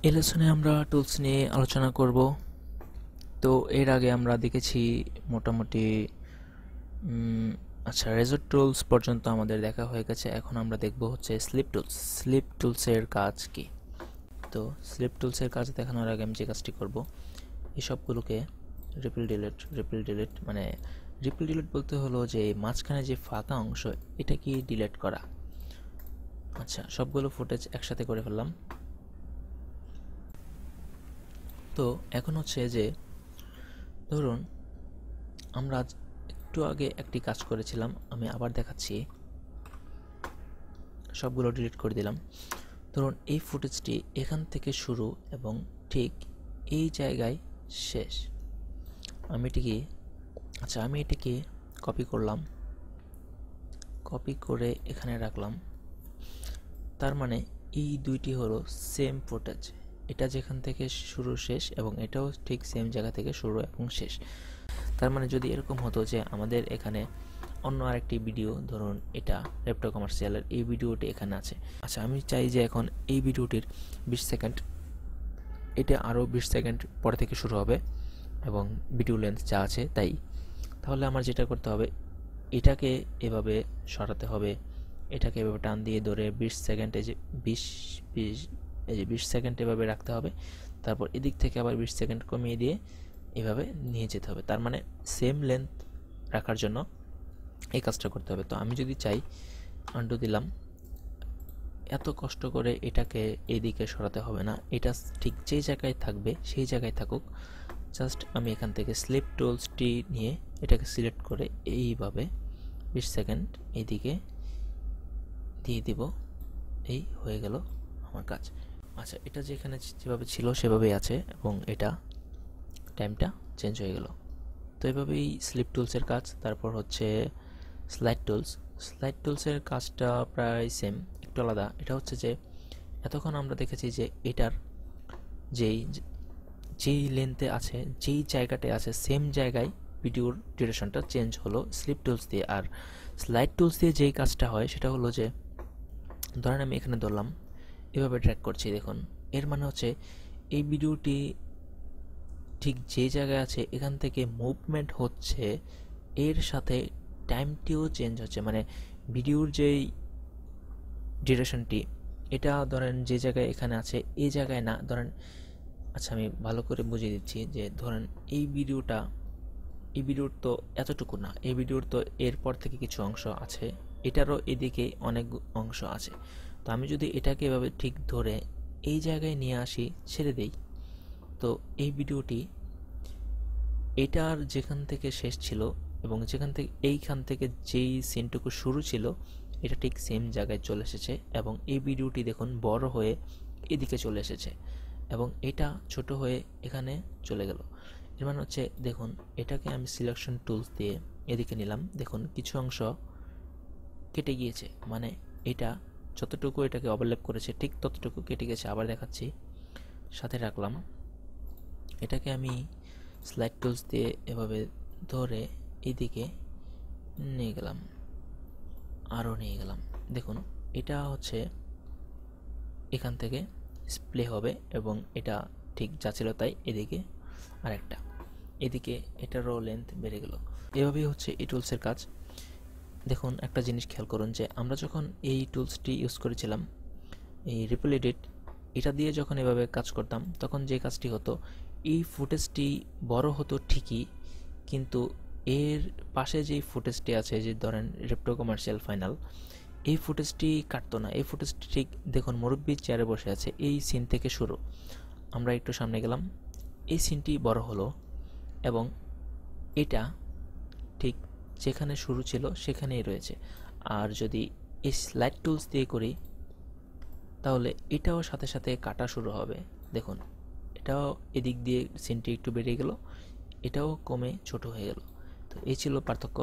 এই লেসনে আমরা টুলস নিয়ে আলোচনা করব। তো এর আগে আমরা দেখেছি মোটামুটি রেজর টুলস পর্যন্ত আমাদের দেখা হয়ে গেছে। এখন আমরা দেখব হচ্ছে স্লিপ টুলস। স্লিপ টুলসের কাজ কি? তো স্লিপ টুলসের কাজ দেখানোর আগে আমি যে কাজটি করব, এই সবগুলোকে রিপিল ডিলিট মানে রিপিল ডিলিট বলতে হলো যে মাঝখানে যে ফাঁকা অংশ এটা কি ডিলিট করা। সবগুলো ফুটেজ একসাথে করে ফেললাম। তো এখন হচ্ছে যে ধরুন আমরা একটু আগে একটি কাজ করেছিলাম, আমি আবার দেখাচ্ছি। সবগুলো ডিলিট করে দিলাম। ধরুন এই ফুটেজটি এখান থেকে শুরু এবং ঠিক এই জায়গায় শেষ। আমি এটিকে কপি করলাম, কপি করে এখানে রাখলাম। তার মানে এই দুইটি হলো সেম ফুটেজ। এটা যেখান থেকে শুরু শেষ এবং এটাও ঠিক সেম জায়গা থেকে শুরু এবং শেষ। তার মানে যদি এরকম হতো যে আমাদের এখানে অন্য আরেকটি ভিডিও, ধরুন এটা রেপ্টো কমার্শিয়ালের এই ভিডিওটি এখানে আছে। আমি চাই যে এখন এই ভিডিওটির 20 সেকেন্ড, এটা আরও 20 সেকেন্ড পরে থেকে শুরু হবে এবং ভিডিও লেন্থ যা আছে তাই। তাহলে আমার যেটা করতে হবে, এটাকে এভাবে সরাতে হবে, এটাকে এভাবে টান দিয়ে ধরে 20 সেকেন্ড, এই যে 20 সেকেন্ড এভাবে রাখতে হবে। তারপর এদিক থেকে আবার 20 সেকেন্ড কমিয়ে দিয়ে এভাবে নিয়ে যেতে হবে। তার মানে সেম লেন্থ রাখার জন্য এই কাজটা করতে হবে। তো আমি যদি চাই, আন্ডু দিলাম, এত কষ্ট করে এটাকে এইদিকে সরাতে হবে না, এটা ঠিক যেই জায়গায় থাকবে সেই জায়গায় থাকুক। জাস্ট আমি এখান থেকে স্লিপ টুলসটি নিয়ে এটাকে সিলেক্ট করে এইভাবে 20 সেকেন্ড এইদিকে দিয়ে দিব। এই হয়ে গেল আমার কাজ। এটা যেখানে যেভাবে ছিল সেভাবেই আছে এবং এটা টাইমটা চেঞ্জ হয়ে গেল। তো এভাবেই স্লিপ টুলসের কাজ। তারপর হচ্ছে স্লাইড টুলসের কাজটা প্রায় সেম, একটু আলাদা। এটা হচ্ছে যে এতক্ষণ আমরা দেখেছি যে এটার যেই লেন্থে আছে, যেই জায়গাটায় আছে, সেম জায়গায় ভিডিওর ডিউরেশনটা চেঞ্জ হলো স্লিপ টুলস দিয়ে। আর স্লাইড টুলস দিয়ে যেই কাজটা হয় সেটা হলো যে, ধরেন আমি এখানে ধরলাম, এভাবে ট্র্যাক করছি, দেখুন এর মানে হচ্ছে এই ভিডিওটি ঠিক যে জায়গায় আছে এখান থেকে মুভমেন্ট হচ্ছে, এর সাথে টাইমটিও চেঞ্জ হচ্ছে। মানে ভিডিওর যেই ডিউরেশনটি, এটা ধরেন যে জায়গায় এখানে আছে এই জায়গায় না, ধরেন আমি ভালো করে বুঝিয়ে দিচ্ছি যে ধরেন এই ভিডিওর তো এতটুকু না, এই ভিডিওর তো এরপর থেকে কিছু অংশ আছে, এটারও এদিকে অনেক অংশ আছে। তো আমি যদি এটাকে এভাবে ঠিক ধরে এই জায়গায় নিয়ে আসি, ছেড়ে দেই, তো এই ভিডিওটি এটার যেখান থেকে শেষ ছিল এবং এইখান থেকে যেই সিনটুকু শুরু ছিল এটা ঠিক সেম জায়গায় চলে এসেছে এবং এই ভিডিওটি দেখুন বড় হয়ে এদিকে চলে এসেছে এবং এটা ছোট হয়ে এখানে চলে গেল। এর মানে হচ্ছে দেখুন, এটাকে আমি সিলেকশন টুলস দিয়ে এদিকে নিলাম, দেখুন কিছু অংশ কেটে গিয়েছে, মানে এটা যতটুকু এটাকে ওভারল্যাপ করেছে ঠিক ততটুকু কেটে গেছে। আবার দেখাচ্ছি, সাথে রাখলাম, এটাকে আমি স্লাইড টুলস দিয়ে এভাবে ধরে এদিকে নিয়ে গেলাম, আরও নিয়ে গেলাম। দেখুন এটা হচ্ছে এখান থেকে স্প্লে হবে এবং এটা ঠিক যা ছিল তাই এদিকে আরেকটা, এদিকে এটারও লেন্থ বেড়ে গেল। এভাবেই হচ্ছে এই টুলসের কাজ। দেখুন একটা জিনিস খেয়াল করুন যে আমরা যখন এই টুলসটি ইউজ করেছিলাম, এই রিপল এডিট, এটা দিয়ে যখন এভাবে কাজ করতাম তখন যে কাজটি হতো, এই ফুটেজটি বড় হতো ঠিকই, কিন্তু এর পাশে যেই ফুটেজটি আছে, যে ধরেন রেপ্টো কমার্শিয়াল ফাইনাল, এই ফুটেজটি কাটতো না। এই ফুটেজটি ঠিক দেখুন মুরব্বি চেয়ারে বসে আছে, এই সিন থেকে শুরু। আমরা একটু সামনে গেলাম, এই সিনটি বড় হলো এবং এটা ঠিক যেখানে শুরু ছিল সেখানেই রয়েছে। আর যদি এই স্লাইড টুলস দিয়ে করি তাহলে এটাও সাথে সাথে কাটা শুরু হবে। দেখুন এটাও এদিক দিয়ে সিনটি একটু বেড়ে গেল, এটাও কমে ছোট হয়ে গেল। তো এই ছিল পার্থক্য।